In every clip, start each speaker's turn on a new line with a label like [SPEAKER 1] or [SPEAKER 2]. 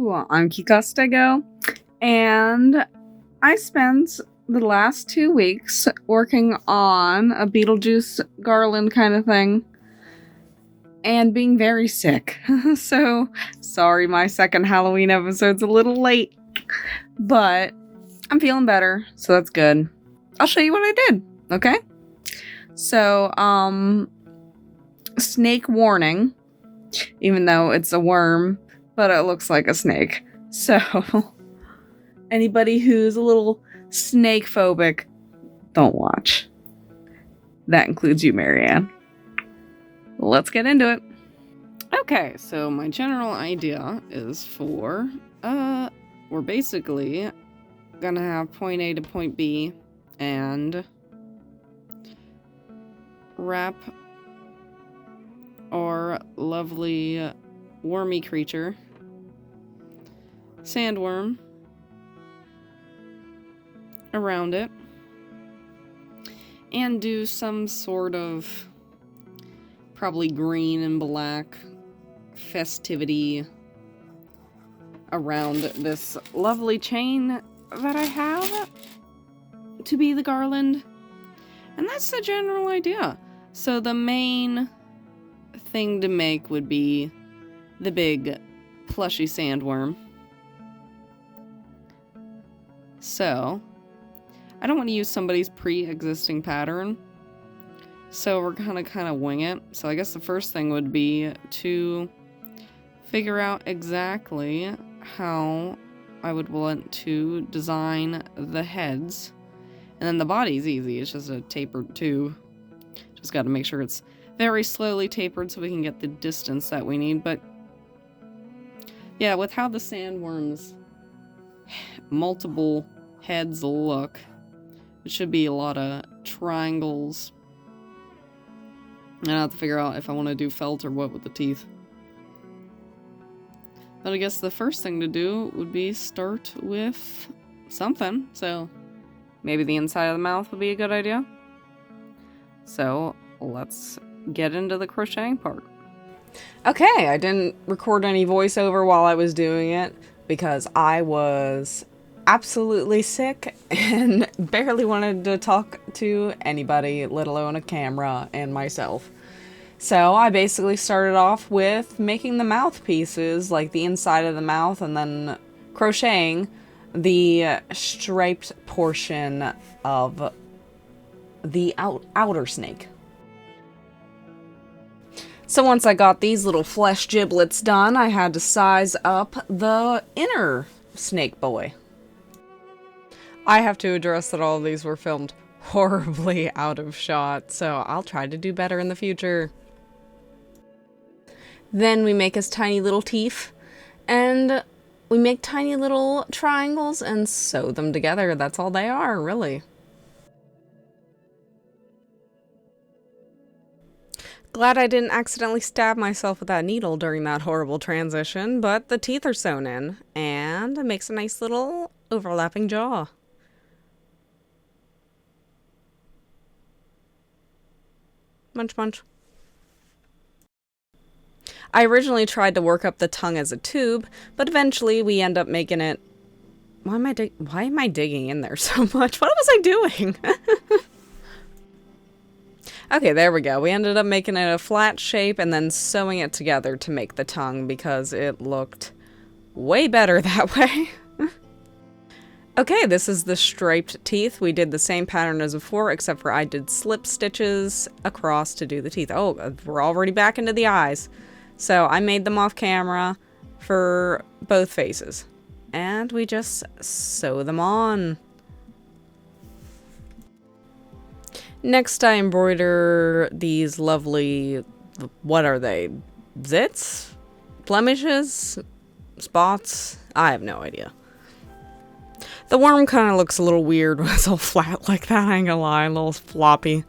[SPEAKER 1] Hello, I'm Kikastego, and I spent the last 2 weeks working on a Beetlejuice Garland kind of thing, and being very sick. So, sorry my second Halloween episode's a little late, but I'm feeling better, so that's good. I'll show you what I did, okay? So, snake warning, even though it's a worm, but it looks like a snake. So, anybody who's a little snake phobic, don't watch. That includes you, Marianne. Let's get into it. Okay, so my general idea is we're basically gonna have point A to point B and wrap our lovely wormy creature, Sandworm, around it and do some sort of probably green and black festivity around this lovely chain that I have to be the garland. And that's the general idea. So the main thing to make would be the big plushy sandworm. So I don't want to use somebody's pre-existing pattern, so we're gonna kind of wing it. So I guess the first thing would be to figure out exactly how I would want to design the heads. And then the body's easy, it's just a tapered tube. Just gotta make sure it's very slowly tapered so we can get the distance that we need. But yeah, with how the sandworm's multiple heads look, it should be a lot of triangles. And I have to figure out if I want to do felt or what with the teeth. But I guess the first thing to do would be start with something. So maybe the inside of the mouth would be a good idea. So let's get into the crocheting part. Okay, I didn't record any voiceover while I was doing it because I was absolutely sick and barely wanted to talk to anybody, let alone a camera and myself. So I basically started off with making the mouthpieces, like the inside of the mouth, and then crocheting the striped portion of the outer snake. So once I got these little flesh giblets done, I had to size up the inner snake boy. I have to address that all of these were filmed horribly out of shot, so I'll try to do better in the future. Then we make his tiny little teeth, and we make tiny little triangles and sew them together. That's all they are, really. Glad I didn't accidentally stab myself with that needle during that horrible transition, but the teeth are sewn in, and it makes a nice little overlapping jaw. Munch, munch. I originally tried to work up the tongue as a tube, but eventually we end up making it... Why am I digging in there so much? What was I doing? Okay, there we go. We ended up making it a flat shape and then sewing it together to make the tongue because it looked way better that way. Okay, this is the striped teeth. We did the same pattern as before, except for I did slip stitches across to do the teeth. Oh, we're already back into the eyes. So I made them off camera for both faces. And we just sew them on. Next, I embroider these lovely, what are they? Zits? Blemishes? Spots? I have no idea. The worm kind of looks a little weird when it's all flat like that, I ain't gonna lie. A little floppy.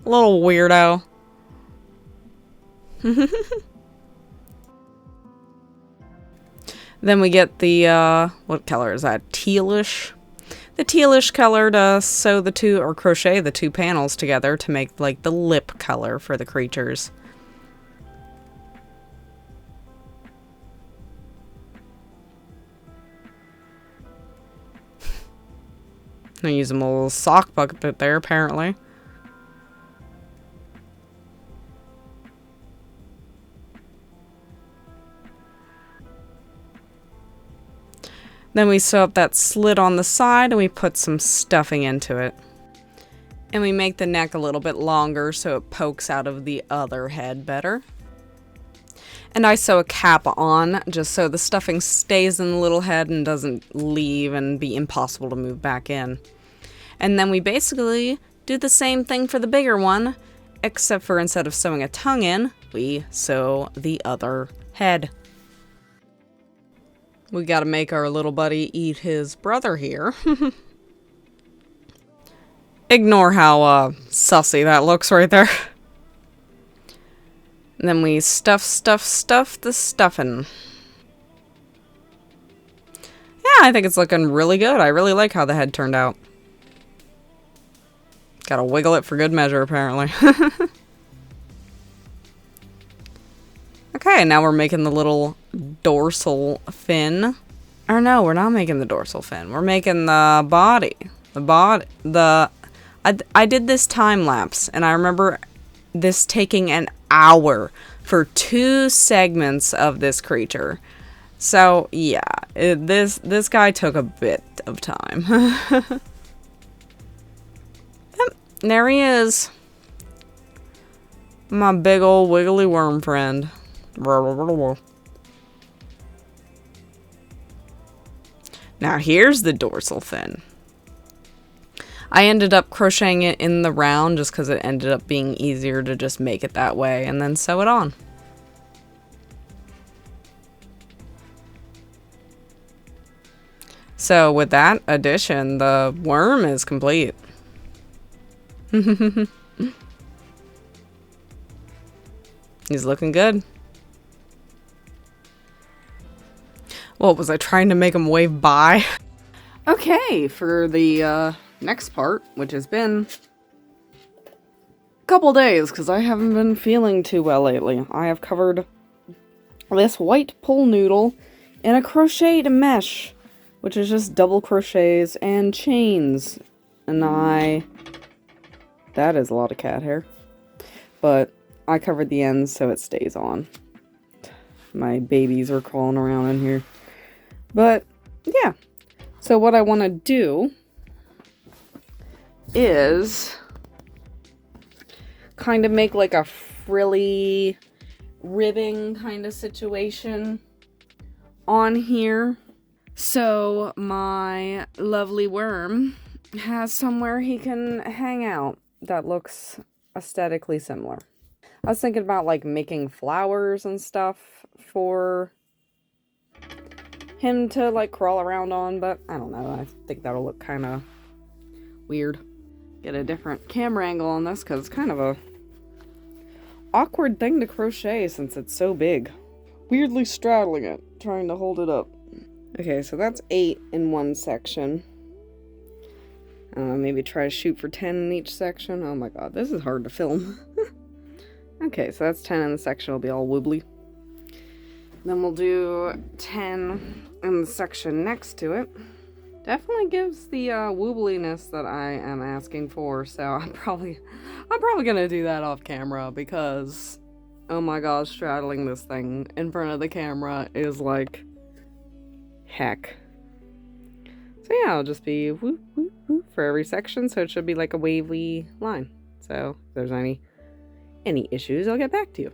[SPEAKER 1] A little weirdo. Then we get the, what color is that? Tealish? The tealish color to sew the two, or crochet the two panels together to make, like, the lip color for the creatures. I use a little sock bucket there, apparently. Then we sew up that slit on the side and we put some stuffing into it. And we make the neck a little bit longer so it pokes out of the other head better. And I sew a cap on just so the stuffing stays in the little head and doesn't leave and be impossible to move back in. And then we basically do the same thing for the bigger one, except for instead of sewing a tongue in, we sew the other head. We gotta make our little buddy eat his brother here. Ignore how sussy that looks right there. And then we stuff the stuffing. Yeah, I think it's looking really good. I really like how the head turned out. Gotta wiggle it for good measure, apparently. Okay, now we're making the little dorsal fin. Or no, we're not making the dorsal fin. We're making the body. I did this time lapse, and I remember this taking an hour for 2 segments of this creature. So yeah, this guy took a bit of time. Yep, there he is. My big old wiggly worm friend. Now here's the dorsal fin. I ended up crocheting it in the round just because it ended up being easier to just make it that way and then sew it on. So with that addition, the worm is complete. He's looking good. What was I trying to make him wave bye? Okay, for the next part, which has been a couple days because I haven't been feeling too well lately. I have covered this white pull noodle in a crocheted mesh, which is just double crochets and chains. And that is a lot of cat hair. But I covered the ends so it stays on. My babies are crawling around in here. But yeah. So what I want to do is kind of make like a frilly ribbing kind of situation on here. So my lovely worm has somewhere he can hang out that looks aesthetically similar. I was thinking about like making flowers and stuff for him to like crawl around on, but I don't know. I think that'll look kind of weird. Get a different camera angle on this because it's kind of a awkward thing to crochet since it's so big. Weirdly straddling it, trying to hold it up. Okay, so that's 8 in one section. Maybe try to shoot for 10 in each section. Oh my god, this is hard to film. Okay, so that's 10 in the section. It'll be all wobbly. Then we'll do 10 in the section next to it. Definitely gives the wobbliness that I am asking for, so I'm probably gonna do that off camera because, oh my gosh, straddling this thing in front of the camera is like heck. So yeah, it'll just be whoop, whoop, whoop for every section, so it should be like a wavy line. So if there's any issues, I'll get back to you.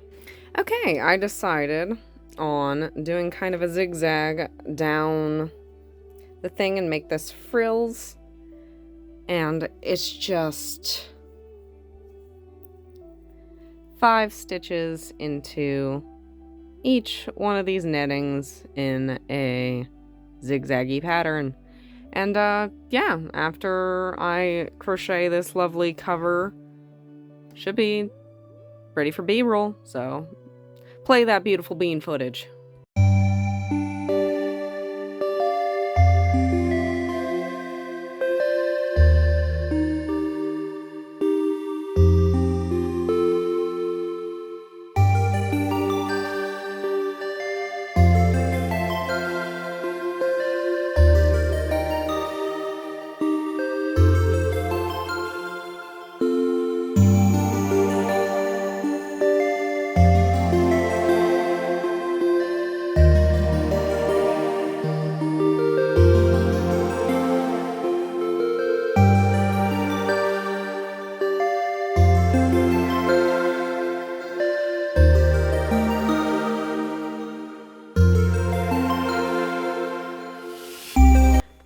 [SPEAKER 1] Okay, I decided on doing kind of a zigzag down the thing and make this frills, and it's just 5 stitches into each one of these nettings in a zigzaggy pattern. And yeah, after I crochet this lovely cover, should be ready for B-roll, so play that beautiful bean footage.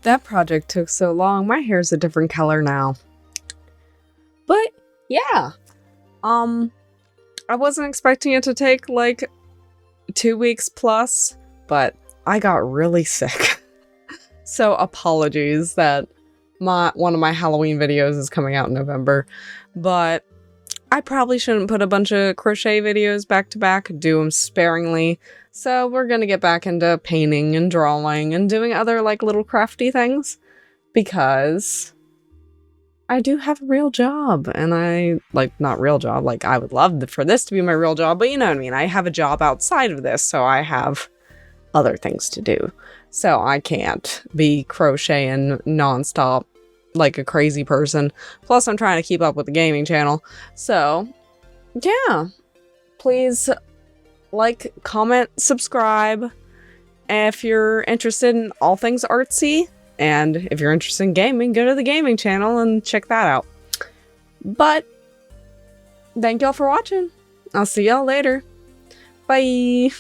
[SPEAKER 1] That project took so long. My hair's a different color now. But yeah. I wasn't expecting it to take like 2 weeks plus, but I got really sick. So apologies that one of my Halloween videos is coming out in November, but I probably shouldn't put a bunch of crochet videos back to back, do them sparingly. So we're gonna get back into painting and drawing and doing other like little crafty things, because I do have a real job, and not real job, like I would love for this to be my real job, but you know what I mean? I have a job outside of this, so I have other things to do. So I can't be crocheting nonstop like a crazy person. Plus I'm trying to keep up with the gaming channel. So yeah, please like, comment, subscribe if you're interested in all things artsy. And if you're interested in gaming, go to the gaming channel and check that out. But thank y'all for watching. I'll see y'all later. Bye.